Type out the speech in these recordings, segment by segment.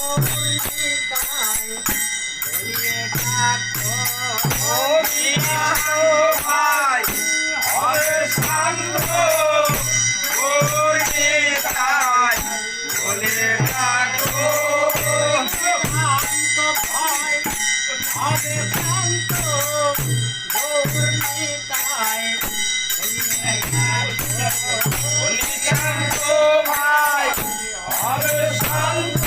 নিতাই বলিয়ে ডাকো ভাই হবে শান্ত গৌরীতাই বলে ডাকো শান্ত ভয় হবে শান্ত গৌর নিতাই বলিয়ে ডাকো নিশান্ত ভাই হবে শান্ত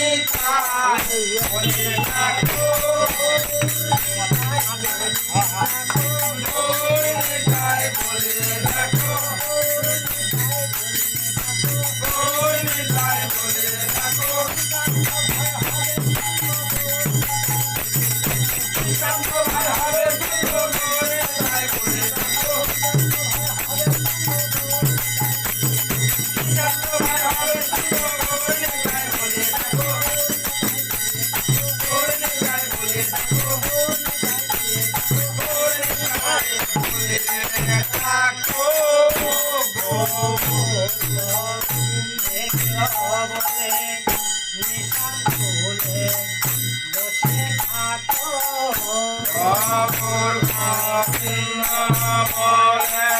নিশান্তিতাই বলে ডাকো গৌরীতাই বলে ডাকো গৌরীতাই বলে ডাকো নিশান্ত ভাই হবে শান্ত গৌরীতাই বলে ডাকো নিশান্ত ভাই হবে শান্ত গৌরীতাই বলে ডাকো গৌরীতাই বলে ডাকো গৌরীতাই বলে ডাকো বলে নিশান ফুলে বসে থাকো অপর গোবিন্দ বলে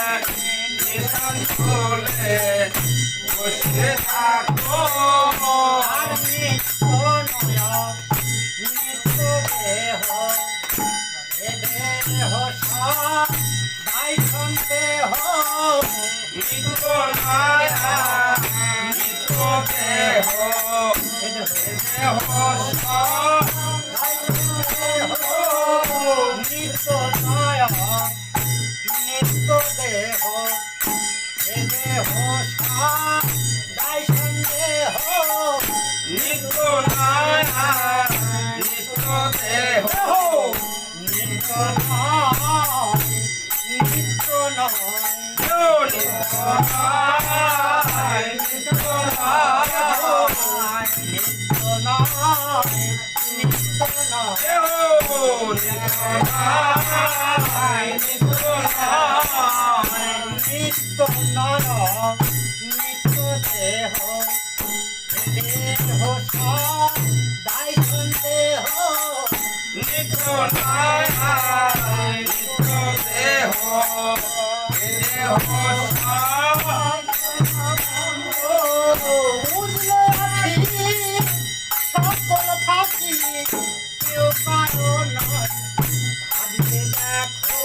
নিশান ফুলে বসে থাকো আর নিত্য নয় নিত্য দেহ এ দেহ সদাই সন্দেহ নিত্য নায়া নিত্য দেহ দেহ নিত্য নয় নিত্য দেহ এ দেহ সদাই সন্দেহ নিত্য নায়া নিত্য দেহ নিত্য নয় নিত্য নয় নিত্য নায় নিত্য নায় নিত্য নয় নিত্য নয় দেহ নিত্য নায় নিত্য নায় নিত্য নয় নিত্য দেহ দেহ সদাই সন্দেহ নিত্য নায় নিত্য দেহ দেহ বুঝলে আছি সকল ফাঁকি কেউ কারো নয় ভাবিয়ে দেখো